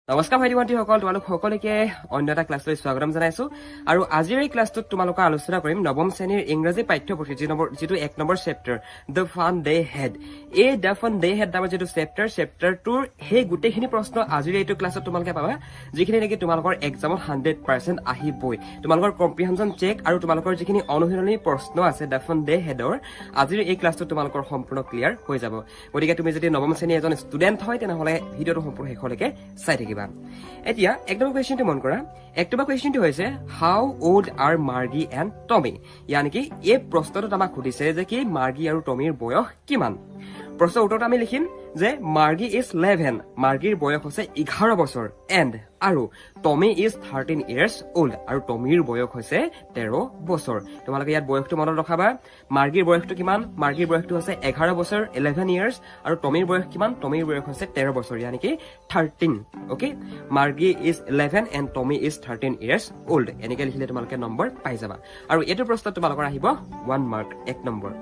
নমস্কাৰ ভাইটি ভণ্টিসকল, তোমালোক সকলোকে অন্য এটা ক্লাছলৈ স্বাগতম জনাইছো। আৰু আজিৰ এই ক্লাছটোত তোমালোকৰ আলোচনা কৰিম নৱম শ্ৰেণীৰ ইংৰাজী পাঠ্যপুথি যিটো 1 number chapter the fun they had. এই দ্য ফান দে হেড নামৰ যিটো চেপ্টাৰটোৰ সেই গোটেইখিনি প্ৰশ্ন আজিৰ এইটো ক্লাছত তোমালোকে পাবা, যিখিনি নেকি তোমালোকৰ এক্সামত 100% আহিবই। তোমালোকৰ কম্প্ৰিহেনশ্যন চেক আৰু তোমালোকৰ যিখিনি অনুশীলনী প্ৰশ্ন আছে দ্য ফান দে হেডৰ, আজিৰ এই ক্লাছটোত তোমালোকৰ সম্পূৰ্ণ ক্লিয়াৰ হৈ যাব। গতিকে তুমি যদি নৱম শ্ৰেণীৰ এজন ষ্টুডেণ্ট হয় তেনেহ'লে ভিডিঅ'টো সম্পূৰ্ণ শেষলৈকে চাই থাকিবা। এতিয়া 1 নম্বৰ কুৱেশ্যনটো মন কৰা। 1 নম্বৰ কুৱেশ্যনটো হৈছে হাউ অল্ড আৰ মাৰ্গী এণ্ড টমি। ইয়ানি কি এই প্ৰশ্নটোত আমাক সুধিছে যে কি মাৰ্গী আৰু টমিৰ বয়স কিমান। প্ৰশ্নৰ উত্তৰত আমি লিখিম যে মাৰ্গী ইজ 11, মাৰ্গীৰ বয়স হৈছে 11 বছৰ, এণ্ড আৰু টমি ইজ 13 years old, আৰু টমিৰ বয়স হৈছে 13 বছৰ। তোমালোকে ইয়াত বয়সটো মনত ৰখাবা। মাৰ্গীৰ বয়সটো কিমান? মাৰ্গীৰ বয়সটো হৈছে 11 বছৰ 11 years, আৰু টমিৰ বয়স কিমান? টমিৰ বয়স হৈছে 13 বছৰ, ইয়ানি কি 13। Okay, Margie is 11 and Tommy is 13 years old। এনেকে লিখিলে তোমালোকে নম্বৰ পাই যাবা। আৰু এইটো প্ৰশ্নত তোমালোকৰ আহিব 1 mark, 1 নম্বৰ।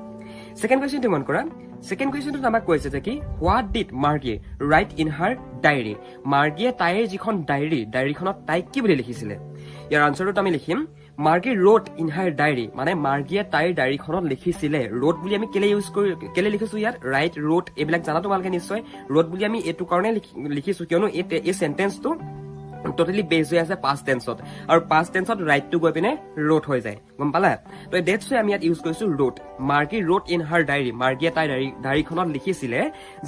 ছেকেণ্ড কুৱেশ্যনটো মন কৰা। ছেকেণ্ড কুৱেশ্যনটোত আমাক কৈছে যে কি what did Margie write in her diary. মাৰ্গীয়ে তাইৰ যিখন ডায়েৰীখনত তাই কি বুলি লিখিছিলে? ইয়াৰ আনচাৰটোত আমি লিখিম মাৰ্গী ৰোট ইন হাৰ ডায়েৰী, মানে মাৰ্গীয়ে তাইৰ ডায়েৰীখনত লিখিছিলে। ৰোট বুলি আমি কেলে লিখিছো ইয়াত? ৰাইট, ৰোট এইবিলাক জানা তোমালোকে নিশ্চয়। ৰোট বুলি আমি এইটো কাৰণে লিখিছো কিয়নো এই চেণ্টেন্সটো টোটেলি বেছ হৈ আছে পাষ্ট টেন্সত, আৰু পাষ্ট টেন্সত ৰাইটটো গৈ পিনে ৰোট হৈ যায়, গম পালা? তো ডেটছ আমি ইয়াত ইউজ কৰিছো wrote. Margie wrote in her diary, মাৰ্গীয়ে তাইৰ ডায়েৰীখনত লিখিছিলে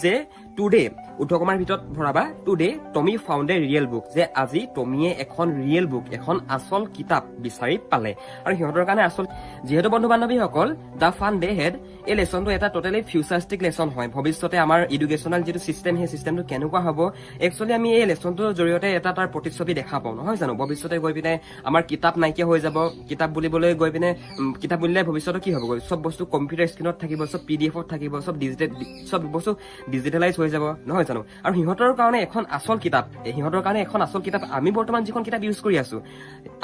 যে টুডে, উদ্ধকমাৰ ভিতৰত ভৰাবা, today Tommy found a real book, যে আজি টমিয়ে এখন ৰিয়েল বুক, এখন আচল কিতাপ বিচাৰি পালে। আৰু সিহঁতৰ কাৰণে আচল, যিহেতু বন্ধু বান্ধৱীসকল দ্য ফান দে হেড এই লেচনটো এটা টোটেলি ফিউচাৰিষ্টিক লেচন হয়। ভৱিষ্যতে আমাৰ এডুকেশ্যনেল যিটো চিষ্টেম, সেই চিষ্টেমটো কেনেকুৱা হ'ব একচুৱেলি আমি এই লেচনটোৰ জৰিয়তে এটা তাৰ প্ৰতিচ্ছবি দেখা পাওঁ, নহয় জানো? ভৱিষ্যতে গৈ পিনে আমাৰ কিতাপ নাইকিয়া হৈ যাব। কিতাপ বুলিবলৈ গৈ পিনে কিতাপ বুলিলে ভৱিষ্যতে কি হ'বগৈ? চব বস্তু কম্পিউটাৰ স্ক্ৰীণত থাকিব, চব PDF-ত থাকিব, চব বস্তু ডিজিটেলাইজ হৈ যাব, নহয় জানো? আৰু সিহঁতৰ কাৰণে এখন আচল কিতাপ আমি বৰ্তমান যিখন কিতাপ ইউজ কৰি আছো,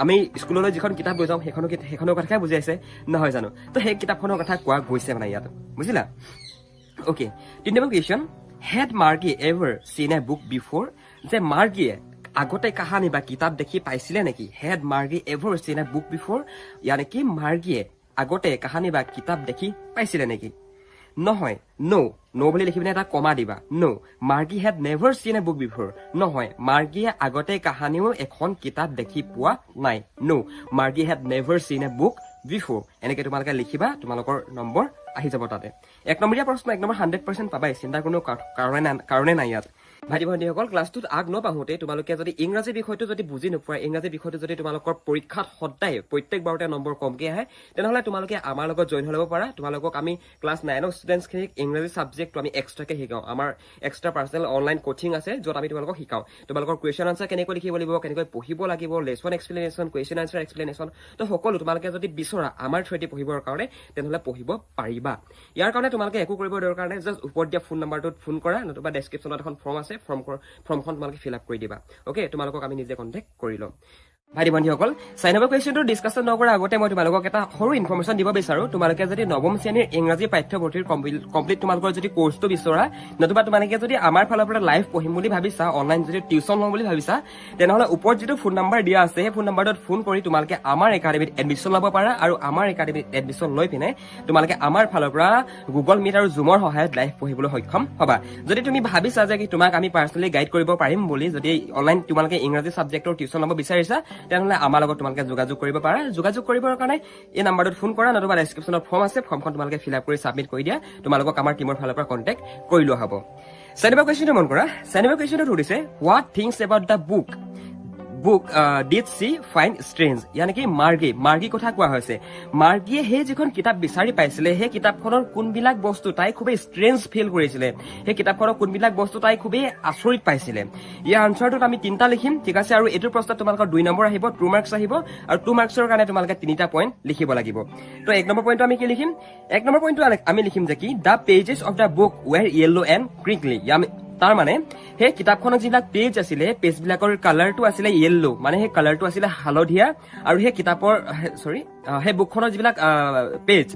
আমি স্কুললৈ যিখন কিতাপ লৈ যাওঁ সেইখনৰ কথাই বুজাইছে, নহয় জানো? তো সেই কিতাপখনৰ কথা কোৱা গৈছে মানে ইয়াত, বুজিলা? অ'কে, 3 number question, had Margie ever seen a book before. যে মাৰ্গীয়ে আগতে কাহানী বা কিতাপ দেখি পাইছিলে নেকি? Head Margie ever seen a book before, ইয়ানি কি মাৰ্গীয়ে আগতে কাহানী বা কিতাপ দেখি পাইছিলে নেকি? নহয়, ন' বুলি লিখি পিনে এটা কমা দিবা। ন' মাৰ্গী হেড নেভাৰ চিন এ বুক বিফৰ। নহয়, মাৰ্গীয়ে আগতে কাহানিও এখন কিতাপ দেখি পোৱা নাই। ন' মাৰ্গী হেড নেভাৰ চিন এ বুক বিফৰ। এনেকে তোমালোকে লিখিবা, তোমালোকৰ নম্বৰ আহি যাব তাতে। 1 নম্বৰীয়া প্ৰশ্ন 1 নম্বৰ 100% পাবাই, চিন্তাৰ কোনো কাৰণে নাই ইয়াত। ভাইটি ভণ্টিসকল, ক্লাছটোত আগ নপাহোঁতে তোমালোকে যদি ইংৰাজী বিষয়টো যদি বুজি নোপোৱা, ইংৰাজী বিষয়টো যদি তোমালোকৰ পৰীক্ষাত সদায় প্ৰত্যেকবাৰতে নম্বৰ কমকৈ আহে, তেনেহ'লে তোমালোকে আমাৰ লগত জইন হৈ ল'ব পাৰা। তোমালোকক আমি ক্লাছ 9ৰ ষ্টুডেণ্টছখিনিক ইংৰাজী ছাবজেক্টটো আমি এক্সট্ৰাকৈ শিকাওঁ। আমাৰ এক্সট্ৰা পাৰ্চনেল অনলাইন কোচিং আছে, য'ত আমি তোমালোকক শিকাওঁ। তোমালোকৰ কুৱেশ্যন আনচাৰ কেনেকৈ লিখিব লাগিব, কেনেকৈ পঢ়িব লাগিব, lesson explanation, question answer explanation, তো সকলো তোমালোকে যদি বিচৰা আমাৰ থ্ৰুৱেদি পঢ়িবৰ কাৰণে, তেনেহ'লে পঢ়িব পাৰিবা। ইয়াৰ কাৰণে তোমালোকে একো কৰিব দৰকাৰ নাই, জাষ্ট ওপৰত দিয়া ফোন নম্বৰটোত ফোন কৰা, নতুবা ডেছক্ৰিপশ্যনত এখন ফৰ্ম আছে, ফৰ্মখন তোমালোকে ফিল আপ কৰি দিবা। অ'কে, তোমালোকক আমি নিজে কণ্টেক্ট কৰি ল'ম। ভাইটি ভণ্টিসকল, 4 নম্বৰ কুৱেশ্যনটো ডিছকাছন নকৰাৰ আগতে মই তোমালোকক এটা সৰু ইনফৰ্মেশ্যন দিব বিচাৰোঁ। তোমালোকে যদি নৱম শ্ৰেণীৰ ইংৰাজী পাঠ্যপুথিৰ কমপ্লিট তোমালোকৰ যদি কৰ্চটো বিচৰা, নতুবা তোমালোকে যদি আমাৰ ফালৰ পৰা লাইভ পঢ়িম বুলি ভাবিছা, অনলাইন যদি টিউশ্যন ল'ম বুলি ভাবিছা, তেনেহ'লে ওপৰত যিটো ফোন নম্বৰ দিয়া আছে, সেই ফোন নম্বৰটোত ফোন কৰি তোমালোকে আমাৰ একাডেমীত এডমিশ্যন ল'ব পাৰা। আৰু আমাৰ একাডেমীত এডমিশ্যন লৈ পিনে তোমালোকে আমাৰ ফালৰ পৰা গুগল মিট আৰু জুমৰ সহায়ত লাইভ পঢ়িবলৈ সক্ষম হ'বা। যদি তুমি ভাবিছা যে কি তোমাক আমি পাৰ্চনেলি গাইড কৰিব পাৰিম বুলি, যদি অনলাইন তোমালোকে ইংৰাজী ছাবজেক্টৰ টিউশ্যন ল'ব বিচাৰিছা, তেনেহ'লে আমাৰ লগত তোমালোকে যোগাযোগ কৰিব পাৰা। যোগাযোগ কৰিবৰ কাৰণে এই নম্বৰটোত ফোন কৰা, নতুবা ডেছক্ৰিপশ্যনত ফৰ্ম আছে, ফৰ্মখন তোমালোকে ফিল আপ কৰি ছাবমিট কৰি দিয়া। তোমালোকক আমাৰ টিমৰ ফালৰ পৰা কণ্টেক্ট কৰি লোৱা হ'ব। 4 নম্বৰ কুৱেশ্যনটো মন কৰা। 4 নম্বৰ কুৱেশ্যনটো সুধিছে what things about the book did she find strange. ইয়ানি কি মাৰ্গী কথা কোৱা হৈছে। মাৰ্গীয়ে সেই যিখন কিতাপ বিচাৰি পাইছিলে, সেই কিতাপখনৰ কোনবিলাক বস্তু তাই খুবেই ষ্ট্ৰেঞ্জ ফিল কৰিছিলে, সেই কিতাপখনৰ কোনবিলাক বস্তু তাই খুবেই আচৰিত পাইছিলে। ইয়াৰ আনচাৰটোত আমি 3টা লিখিম, ঠিক আছে? আৰু এইটোৰ প্ৰশ্নত তোমালোকৰ 2 নম্বৰ আহিব, 2 মাৰ্কছ আহিব, আৰু 2 মাৰ্কছৰ কাৰণে তোমালোকে 3টা পইণ্ট লিখিব লাগিব। তো 1 নম্বৰ পইণ্টটো আমি কি লিখিম? 1 নম্বৰ পইণ্টটো আমি লিখিম যে কি the pages of the book were yellow' and crinkly. তাৰ মানে সেই কিতাপখনৰ যিবিলাক পেজ আছিলে, পেজবিলাকৰ কালাৰটো আছিলে য়েল্ল', মানে সেই কালাৰটো আছিলে হালধীয়া, আৰু সেই কিতাপৰ সেই বুকখনৰ যিবিলাক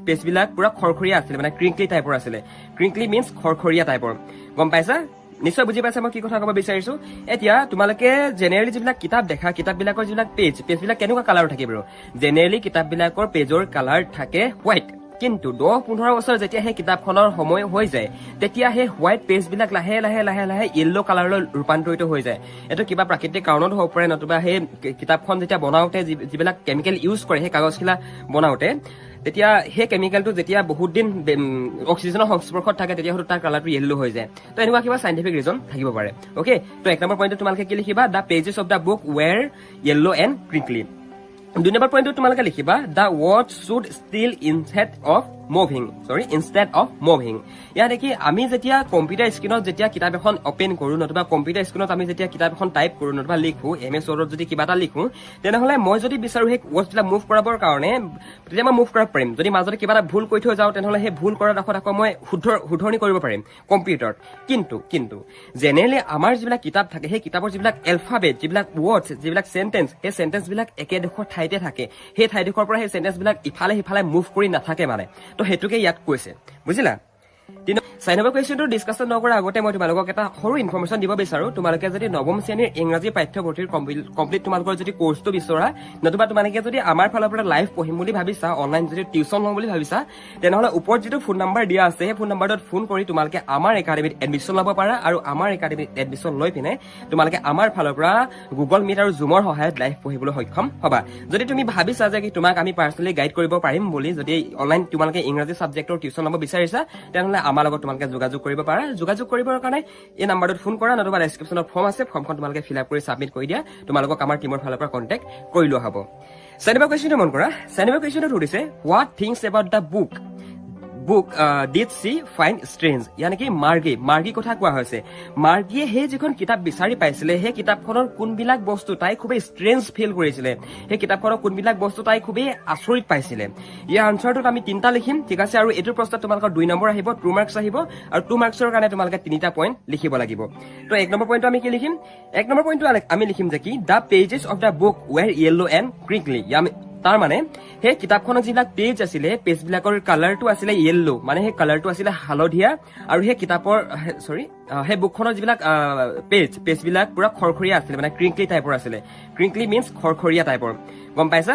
পেজবিলাক পুৰা খৰখৰীয়া আছিলে, মানে ক্ৰিংকলি টাইপৰ আছিলে। ক্ৰিংকলি মিনছ খৰখৰীয়া টাইপৰ, গম পাইছা? নিশ্চয় বুজি পাইছা মই কি কথা ক'ব বিচাৰিছো এতিয়া তোমালোকে জেনেৰেলি যিবিলাক কিতাপ দেখা কিতাপবিলাকৰ যিবিলাক পেজবিলাক কেনেকুৱা কালাৰ থাকে বাৰু জেনেৰেলি কিতাপবিলাকৰ পেজৰ কালাৰ থাকে হোৱাইট কিন্তু 10-15 বছৰ যেতিয়া সেই কিতাপখনৰ সময় হৈ যায় তেতিয়া সেই হোৱাইট পেজবিলাক লাহে লাহে লাহে লাহে য়েল্লো কালাৰলৈ ৰূপান্তৰিত হৈ যায় এইটো কিবা প্ৰাকৃতিক কাৰণত হ'ব পাৰে নতুবা সেই কিতাপখন যেতিয়া বনাওঁতে যিবিলাক কেমিকেল ইউজ কৰে সেই কাগজখিলা বনাওঁতে তেতিয়া সেই কেমিকেলটো যেতিয়া বহুত দিন অক্সিজেনৰ সংস্পৰ্শত থাকে তেতিয়া হয়তো তাৰ কালাৰটো য়েল্লো হৈ যায় তো এনেকুৱা কিবা চাইণ্টিফিক ৰিজন থাকিব পাৰে অ'কে তো 1 নম্বৰ পইণ্টত তোমালোকে কি লিখিবা the pages of the book were yellow and crinkly 2 number পইণ্টত তোমালোকে লিখিবা the word should still instead of moving ইয়াত দেখি আমি যেতিয়া কম্পিউটাৰ স্ক্ৰীণত যেতিয়া কিতাপ এখন অপেন কৰো নতুবা কম্পিউটাৰ স্ক্ৰীণত আমি যেতিয়া কিতাপ এখন টাইপ কৰো নতুবা লিখো MS ৱৰ্ডত যদি কিবা এটা লিখো তেনেহ'লে মই যদি বিচাৰো সেই ৱৰ্ডছবিলাক মুভ কৰাবৰ কাৰণে তেতিয়া মই মুভ কৰিব পাৰিম যদি মাজতে কিবা এটা ভুল কৈ থৈ যাওঁ তেনেহ'লে সেই ভুল কৰাৰ ডোখৰত আকৌ মই শুধৰণি কৰিব পাৰিম কম্পিউটাৰত কিন্তু জেনেৰেলি আমাৰ যিবিলাক কিতাপ থাকে সেই কিতাপৰ যিবিলাক এলফাবেট যিবিলাক ৱৰ্ডছ যিবিলাক চেণ্টেন্স সেই চেণ্টেন্সবিলাক একেডোখৰ ঠাইতে থাকে সেই ঠাইডোখৰৰ পৰা সেই চেণ্টেন্সবিলাক ইফালে সিফালে মুভ কৰি নাথাকে মানে তো সেইটোকে ইয়াত কৈছে বুজিলা 4 নম্বৰ কুৱেশ্যনটো ডিছকাছন নকৰাৰ আগতে মই তোমালোকক এটা সৰু ইনফৰমেশ্যন দিব বিচাৰো তোমালোকে যদি নৱম শ্ৰেণীৰ ইংৰাজী পাঠ্যপুথিৰ কমপ্লিট তোমালোকৰ যদি কোৰ্চটো বিচৰা নতুবা তোমালোকে যদি আমাৰ ফালৰ পৰা লাইভ পঢ়িম বুলি ভাবিছা অনলাইন যদি টিউচন ল'ম বুলি ভাবিছা তেনেহ'লে ওপৰত যিটো ফোন নম্বৰ দিয়া আছে সেই ফোন নম্বৰটোত ফোন কৰি তোমালোকে আমাৰ একাডেমীত এডমিশ্যন ল'ব পাৰা আৰু আমাৰ একাডেমীত এডমিশ্যন লৈ পিনে তোমালোকে আমাৰ ফালৰ পৰা গুগল মিট আৰু জুমৰ সহায়ত লাইভ পঢ়িবলৈ সক্ষম হ'বা যদি তুমি ভাবিছা যে কি তোমাক আমি পাৰ্চনেলি গাইড কৰিব পাৰিম বুলি যদি অনলাইন তোমালোকে ইংৰাজী ছাবজেক্টৰ টিউচন ল'ব বিচাৰিছা তেনেহ'লে আমাৰ লগত তোমালোকে যোগাযোগ কৰিব পাৰা যোগাযোগ কৰিবৰ কাৰণে এই নম্বৰটোত ফোন কৰা নতুবা ডেছক্ৰিপশ্যনত ফৰ্ম আছে ফৰ্মখন তোমালোকে ফিল আপ কৰি ছাবমিট কৰি দিয়া তোমালোকক আমাৰ টিমৰ ফালৰ পৰা কণ্টেক্ট কৰি লোৱা হ'ব 4 নম্বৰ কুৱেশ্যনটো মন কৰা 4 নম্বৰ কুৱেশ্যনটো সুধিছে what things about the book did she find strange ইয়ানি কি মাৰ্গী কথা কোৱা হৈছে মাৰ্গীয়ে সেই যিখন কিতাপ বিচাৰি পাইছিলে সেই কিতাপখনৰ কোনবিলাক বস্তু তাই খুবেই ষ্ট্ৰেঞ্জ ফিল কৰিছিলে সেই কিতাপখনৰ কোনবিলাক বস্তু তাই খুবেই আচৰিত পাইছিলে ইয়াৰ আনচাৰটোত আমি 3টা লিখিম ঠিক আছে আৰু এইটোৰ প্ৰশ্নত তোমালোকৰ 2 নম্বৰ আহিব 2 মাৰ্কছ আহিব আৰু 2 মাৰ্কছৰ কাৰণে তোমালোকে 3টা পইণ্ট লিখিব লাগিব তো 1 নম্বৰ পইণ্টটো আমি কি লিখিম 1 নম্বৰ পইণ্টটো আমি লিখিম যে কি the pages of the book were yellow and crinkly তাৰ মানে সেই কিতাপখনৰ যিবিলাক পেজ আছিলে পেজবিলাকৰ কালাৰটো আছিলে য়েল্লো মানে সেই কালাৰটো আছিলে হালধীয়া আৰু সেই কিতাপৰ সেই বুকখনৰ যিবিলাক পেজবিলাক পুৰা খৰখৰীয়া আছিলে মানে ক্ৰিংকলি টাইপৰ আছিলে ক্ৰিংকলি মিনছ খৰখৰীয়া টাইপৰ গম পাইছা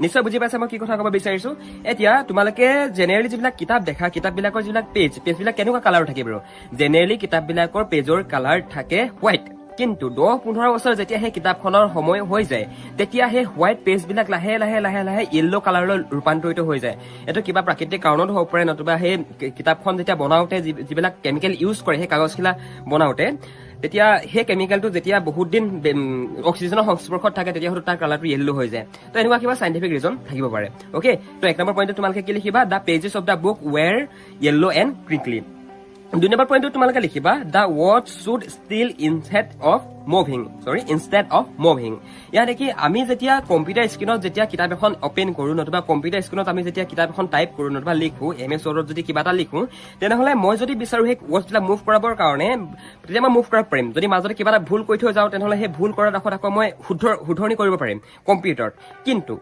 নিশ্চয় বুজি পাইছা মই কি কথা ক'ব বিচাৰিছো এতিয়া তোমালোকে জেনেৰেলি যিবিলাক কিতাপ দেখা কিতাপবিলাকৰ যিবিলাক পেজবিলাক কেনেকুৱা কালাৰ থাকে বাৰু জেনেৰেলি কিতাপবিলাকৰ পেজৰ কালাৰ থাকে হোৱাইট কিন্তু 10-15 বছৰ যেতিয়া সেই কিতাপখনৰ সময় হৈ যায় তেতিয়া সেই হোৱাইট পেজবিলাক লাহে লাহে লাহে লাহে য়েল্লো কালাৰলৈ ৰূপান্তৰিত হৈ যায় এইটো কিবা প্ৰাকৃতিক কাৰণত হ'ব পাৰে নতুবা সেই কিতাপখন যেতিয়া বনাওঁতে যিবিলাক কেমিকেল ইউজ কৰে সেই কাগজখিলা বনাওঁতে তেতিয়া সেই কেমিকেলটো যেতিয়া বহুত দিন অক্সিজেনৰ সংস্পৰ্শত থাকে তেতিয়া হয়তো তাৰ কালাৰটো য়েল্লো হৈ যায় তো এনেকুৱা কিবা চাইণ্টিফিক ৰিজন থাকিব পাৰে অ'কে তো 1 নম্বৰ পইণ্টত তোমালোকে কি লিখিবা the pages of the book were yellow and crinkly 2 number পইণ্টত তোমালোকে লিখিবা the word should still instead of moving ইয়াত দেখি আমি যেতিয়া কম্পিউটাৰ স্ক্ৰীণত যেতিয়া কিতাপ এখন অপেন কৰো নতুবা কম্পিউটাৰ স্ক্ৰীণত আমি যেতিয়া কিতাপ এখন টাইপ কৰো নতুবা লিখো MS ৱৰ্ডত যদি কিবা এটা লিখো তেনেহ'লে মই যদি বিচাৰো সেই ৱৰ্ডছবিলাক মুভ কৰাবৰ কাৰণে তেতিয়া মই মুভ কৰিব পাৰিম যদি মাজতে কিবা এটা ভুল কৈ থৈ যাওঁ তেনেহ'লে সেই ভুল কৰাৰ ডোখৰত আকৌ মই শুধৰণি কৰিব পাৰিম কম্পিউটাৰত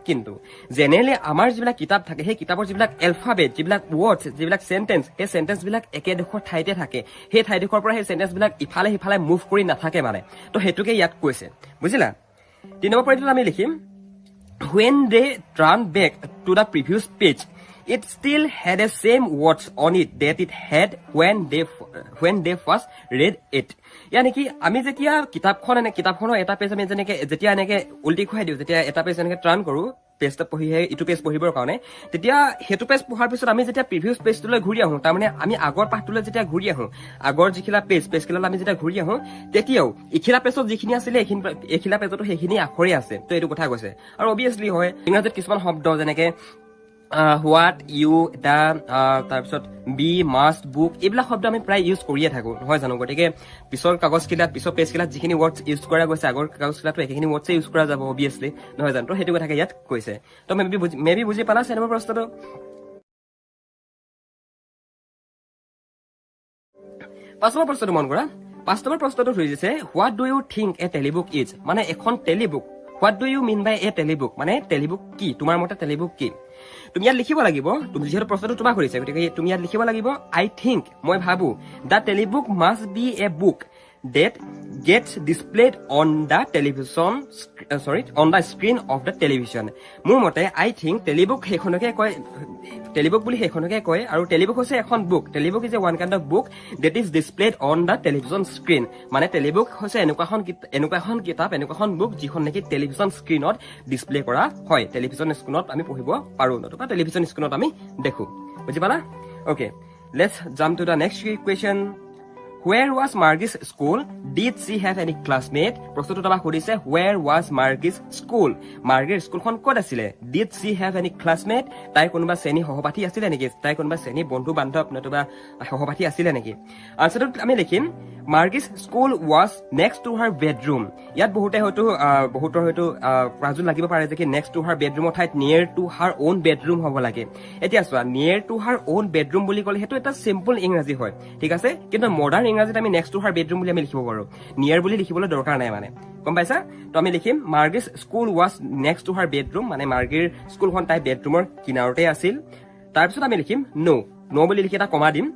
কিন্তু জেনেৰেলি আমাৰ যিবিলাক কিতাপ থাকে সেই কিতাপৰ যিবিলাক এলফাবেট যিবিলাক ৱৰ্ডছ যিবিলাক চেণ্টেন্স সেই চেণ্টেন্সবিলাক একেডোখৰ ঠাইতে থাকে সেই ঠাইডোখৰৰ পৰা সেই চেণ্টেন্সবিলাক ইফালে সিফালে মুভ কৰি নাথাকে মানে তো সেইটোকে ইয়াত কৈছে বুজিলা 3 নম্বৰ পইণ্টত আমি লিখিম when they turn back to the previous page it still had the same words on it that it had when they first read it ইয়ানি কি আমি যেতিয়া কিতাপখনৰ এটা পেজ আমি যেতিয়া এনেকে উল্টি খুৱাই দিওঁ যেতিয়া এটা পেজ এনেকে টাৰ্ণ কৰো পেজটা পঢ়িহে ইটো পেজ পঢ়িবৰ কাৰণে তেতিয়া হেতু পেজ পঢ়াৰ পিছত আমি যেতিয়া প্ৰিভিয়াছ পেজটোলৈ ঘূৰি আহোঁ তাৰমানে আমি আগৰ পাঠটোলৈ যেতিয়া ঘূৰি আহোঁ আগৰ যিখিলা পেজখিলালৈ আমি যেতিয়া ঘূৰি আহোঁ তেতিয়াও ইখিলা পেজত যিখিনি আছিলে এইখিলা পেজতো সেইখিনি আখৰেই আছে তো এইটো কথা কৈছে আৰু অবভিয়াছলি হয় ইংৰাজীত কিছুমান শব্দ যেনেকে হোৱাট ইউ দা তাৰপিছত বি মাষ্ট বুক এইবিলাক শব্দ আমি প্ৰায় ইউজ কৰিয়ে থাকোঁ নহয় জানো গতিকে পিছৰ কাগজখিলাত পিছৰ পেজখিলাত যিখিনি ৱৰ্ডছ ইউজ কৰা গৈছে আগৰ কাগজখিলাতো একেখিনি ৱৰ্ডছে ইউজ কৰা যাব অবভিয়াছলি নহয় জানো তো সেইটো কথাকে ইয়াত কৈছে তো মেবি বুজি পালা চেনেমৰ প্ৰশ্নটো 5 নম্বৰ প্ৰশ্নটো মন কৰা 5 নম্বৰ প্ৰশ্নটো সুধিছে what do you think a telebook is মানে এখন telebook what do you mean by a telebook মানে টেলিবুক কি তোমাৰ মতে টেলিবুক কি তুমি ইয়াত লিখিব লাগিব তুমি যিহেতু প্ৰশ্নটো তোমাক সুধিছে গতিকে তুমি ইয়াত লিখিব লাগিব আই থিংক মই ভাবো the টেলিবুক must B A book that gets displayed on the television on the screen of the television. মোৰ মতে I think টেলিবুক সেইখনকে কয় টেলিবুক বুলি সেইখনকে কয় আৰু টেলিবুক হৈছে এখন book টেলিবুক is a one kind of book that is displayed on the television screen মানে টেলিবুক হৈছে এনেকুৱা এখন কিতাপ এনেকুৱা এখন বুক যিখন নেকি টেলিভিছন স্ক্ৰীনত ডিসপ্লে কৰা হয় টেলিভিছন স্ক্ৰীনত আমি পঢ়িব পাৰো নতুবা টেলিভিছন স্ক্ৰীনত আমি দেখো বুজি পালা okay let's jump to the next question. Where was Margie's school? Did she have any classmate? প্ৰশ্নটো তোমাক সুধিছে where was Margie's school? Margie's স্কুলখন ক'ত আছিলে? Did she have any classmate? তাই কোনোবা শ্ৰেণী সহপাঠী আছিলে নেকি? তাই কোনোবা শ্ৰেণী বন্ধু বান্ধৱ নতুবা সহপাঠী আছিলে নেকি? আনসাৰটো আমি লিখিম Margie's school was next to her bedroom. ইয়াত বহুতৰ হয়তো প্ৰাজুল লাগিব পাৰে যে কি next to her bedroom অৰ্থাৎ near to her own bedroom হ'ব লাগে এতিয়া চোৱা near to her own bedroom বুলি ক'লে হেতু এটা সিম্পল ইংৰাজী হয় ঠিক আছে কিন্তু মডাৰ্ন ইংৰাজীত আমি next to her bedroom বুলি আমি লিখিব পাৰো near বুলি লিখিবলৈ দৰকাৰ নাই মানে গম পাইছা তো আমি লিখিম Margie's school was next to her bedroom মানে মাৰ্গীৰ স্কুলখন তাই বেডৰুমৰ কিনাৰতে আছিল তাৰপিছত আমি লিখিম no বুলি লিখি এটা কমা দিম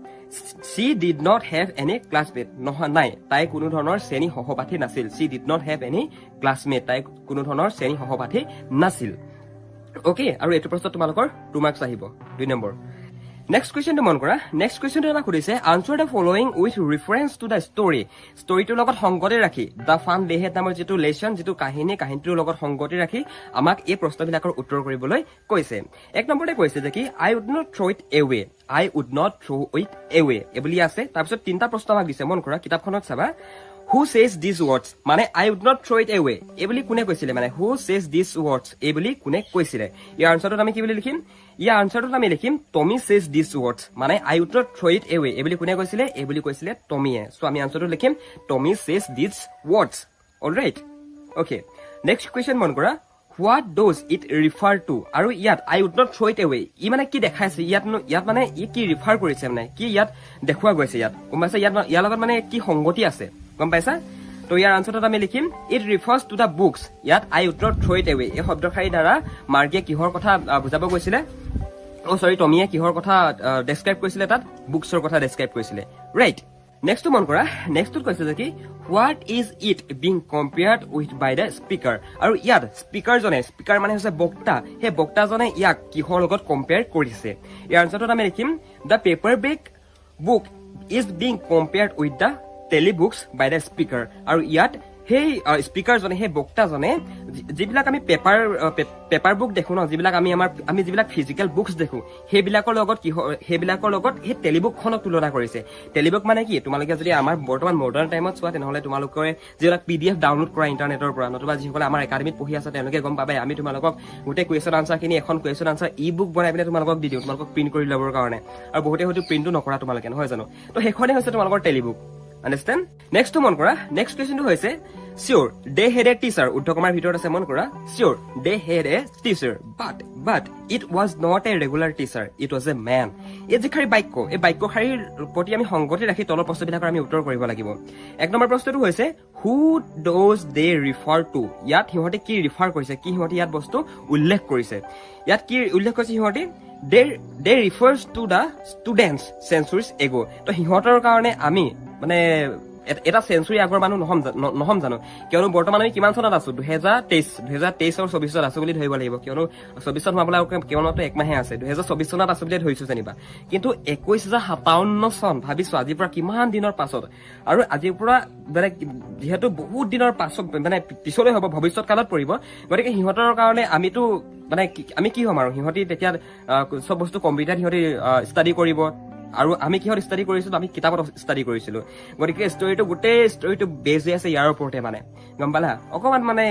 she did not have any classmate নহয় নাই তাই কোনো ধৰণৰ শ্ৰেণী সহপাঠী নাছিল she did not have any classmate তাই কোনো ধৰণৰ শ্ৰেণী সহপাঠী নাছিল ওকে আৰু এইটো প্ৰশ্ন তোমালোকৰ 2 মাৰ্কস আহিব 2 নম্বৰ Next question to মন কৰা next question to আমাক সুধিছে answer the following with reference to the story to লগত সংগতি ৰাখি the fun they had নামৰ যেটো লেসন যেটো কাহিনীটোৰ লগত সংগতি ৰাখি আমাক এই প্ৰশ্নবিলাকৰ উত্তৰ কৰিবলৈ কৈছে এক নম্বৰতে কৈছে যে কি I would not throw it away ably আছে তাৰপিছত তিনটা প্ৰশ্ন আমাক দিছে মন কৰা কিতাপখনত চাবা Who says these words? মানে I would not throw it away. Ably কোনে কৈছিলে মানে who says these words? Ably কোনে কৈছিলে? ইয়াৰ আনসাৰটো আমি কি বুলি লিখিম? ইয়াৰ আনসাৰটো আমি লিখিম Tommy says these words. মানে I would not throw it away. Ably কোনে কৈছিলে? এবলি কৈছিলে টমিয়ে. সো আমি আনসাৰটো লিখিম Tommy says these words. All right. Okay. Next question মন কৰা What does it refer to? আৰু ইয়াত I would not throw it away. ই মানে কি দেখাইছে ইয়াত মানে ই কি ৰিফাৰ কৰিছে মানে কি ইয়াত দেখুৱা গৈছে ইয়াত গম পাইছা ইয়াৰ লগত মানে কি সংগতি আছে গম পাইছা তো ইয়াৰ আনসাৰটো আমি লিখিম it refers to the books ইয়াত I would not throw it away এই শব্দখাৰী দ্বাৰা মাৰ্গিয়ে কিহৰ কথা বুজাব গৈছিলে টমিয়ে কিহৰ কথা ডেসক্ৰাইব কৰিছিলে তাত বুকছৰ কথা ডেসক্ৰাইব কৰিছিলে ৰাইট নেক্সট মন কৰা নেক্সটত কৈছে যে কি what is it being compared with by the speaker আৰু ইয়াত স্পিকাৰ মানে হৈছে বক্তা হে বক্তাজনে ইয়াক কিহৰ লগত কম্পেয়াৰ কৰিছে ইয়াৰ আনসাৰটো আমি লিখিম the paperback book is being compared with the telebooks by the speaker আৰু ইয়াত হেই স্পিকাৰ জনে হে বক্তা জনে যিবিলাক আমি পেপাৰ বুক দেখো ন যিবিলাক আমি যিবিলাক ফিজিক্যাল বুকস দেখো হেবিলাকৰ লগত হে টেলিবুকখনক তুলনা কৰিছে টেলিবুক মানে কি তোমালোকে যদি আমাৰ বৰ্তমান মডাৰ্ন টাইমত চোৱা তেনেহলে তোমালোকে যিবিলাক PDF ডাউনলোড কৰা ইন্টাৰনেটৰ পৰা নতুবা যিসকলে আমাৰ একাডেমিত পঢ়ি আছে তেওঁলোকে গম পাবে আমি তোমালোকক গোটে কুৱেশ্যন আনসাৰ খিনি এখন কুৱেশ্যন আনসাৰ ই-বুক বনাই পিনে তোমালোকক দি দিও তোমালোকক প্ৰিন্ট কৰি ল'বৰ কাৰণে আৰু বহুতে হয়তো প্ৰিন্টটো নকৰা তোমালোকে নহয় জানো তো হেখনে হৈছে তোমালোকৰ টেলিবুক Understand? Next to মন কৰা next question to হৈছে sure they had a teacher উদ্ধকমাৰ ভিতৰত আছে মন কৰা sure they had a teacher but it was not a regular teacher it was a man এই যে খাৰি বাক্য এই বাক্যখাৰীৰ প্ৰতি আমি সংগতি ৰাখি তলৰ প্ৰশ্নবিলাকৰ আমি উত্তৰ কৰিব লাগিব এক নম্বৰ প্ৰশ্নটো হৈছে who does they refer to ইয়াত হিহতে কি ৰিফাৰ কৰিছে কি হিহতে ইয়াত বস্তু উল্লেখ কৰিছে ইয়াত কি উল্লেখ কৰিছে হিহতে they refers to the students centuries ago তো হিহতৰ কাৰণে আমি মানে এটা সেঞ্চুৰী আগৰ মানুহ নহম জানো কিয়নো বৰ্তমান আমি কিমান চনত আছো 2023 আৰু 24 চনত আছো বুলি ধৰিব লাগিব কিয়নো 24 চনত হোৱাবলৈ কিয়নোতো এক মাহে আছে 2024 চনত আছো বুলি ধৰিছো জানিবা কিন্তু 21057 চন ভাবিছো আজিৰ পৰা কিমান দিনৰ পাছত আৰু আজিৰ পৰা মানে যেহেতু বহুত দিনৰ পাছত মানে পিছলৈ হ'ব ভৱিষ্যত কালত পৰিব গতিকে হিহতৰ কাৰণে আমিতো মানে আমি কি হ'ম আৰু হিহতি তেতিয়া সব বস্তু কম্পিউটাৰ হিহতি ষ্টাডি কৰিব আৰু আমি কিহৰ ষ্টাডি কৰিছিলো আমি কিতাপত ষ্টাডি কৰিছিলো গতিকে ষ্টৰিটো বেছ হৈ আছে ইয়াৰ ওপৰতে মানে গম পালা অকমান মানে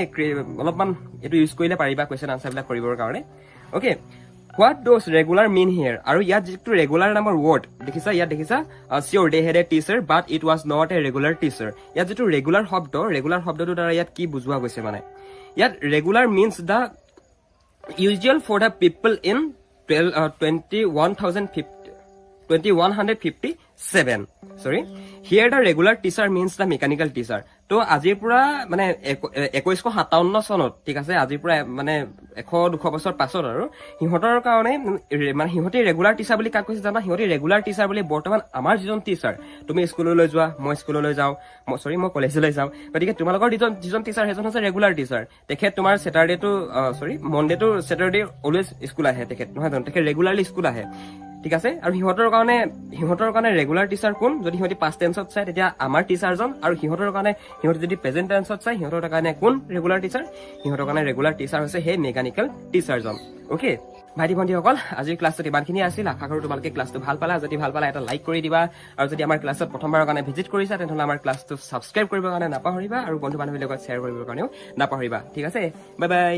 অলপমান এটো ইউজ কৰিলে পাৰিবা কোৱেশ্চন আনসাৰ বিলাক কৰিবৰ কাৰণে okay What does regular mean here? আৰু ইয়াত যেটো ৰেগুলাৰ নামৰ ওয়াৰ্ড দেখিছা ইয়াত দেখিছা sure they had a teacher but it was not a regular teacher ইয়াত যেটো ৰেগুলাৰ শব্দটো দ্বাৰা ইয়াত কি বুজোৱা গৈছে মানে ইয়াত regular means the usual for the people in 2157 sorry here the regular teacher means the mechanical teacher তো আজিৰ পৰা মানে 1957 চনত ঠিক আছে আজিৰ পৰা মানে 100-200 বছৰ পাছত আৰু সিহঁতৰ কাৰণে মানে সিহঁতে ৰেগুলাৰ টিচাৰ বুলি কাক কৈছে জানা সিহঁতে ৰেগুলাৰ টিচাৰ বুলি বৰ্তমান আমাৰ যিজন টিচাৰ তুমি স্কুললৈ যোৱা মই স্কুললৈ যাওঁ মই কলেজলৈ যাওঁ গতিকে তোমালোকৰ যিজন টিচাৰ সেইজন হৈছে ৰেগুলাৰ টিচাৰ তেখেত তোমাৰ Monday to Saturday always school আহে তেখেত নহয় জানো তেখেত ৰেগুলাৰলি স্কুল আহে ঠিক আছে আৰু সিহঁতৰ কাৰণে ৰেগুলাৰ টিচাৰ কোন যদি সিহঁতি পাষ্ট টেন্সত চাই তেতিয়া আমাৰ টিচাৰজন আৰু সিহঁতে যদি প্ৰেজেন্ট টেন্সত চাই সিহঁতৰ কাৰণে কোন ৰেগুলাৰ টিচাৰ সিহঁতৰ কাৰণে ৰেগুলাৰ টিচাৰ হৈছে সেই মেকানিকেল টিচাৰজন অ'কে ভাইটি ভণ্টিসকল আজিৰ ক্লাছটোত ইমানখিনি আছিল আশা কৰোঁ তোমালোকে ক্লাছটো ভাল পালা যদি ভাল পালা এটা লাইক কৰি দিবা আৰু যদি আমাৰ ক্লাছত প্ৰথমবাৰৰ কাৰণে ভিজিট কৰিছা তেনেহ'লে আমাৰ ক্লাছটো ছাবস্ক্ৰাইব কৰিবৰ কাৰণে নাপাহৰিবা আৰু বন্ধু বান্ধৱীৰ লগত শ্বেয়াৰ কৰিবৰ কাৰণেও নাপাহৰিবা ঠিক আছে বাই বাই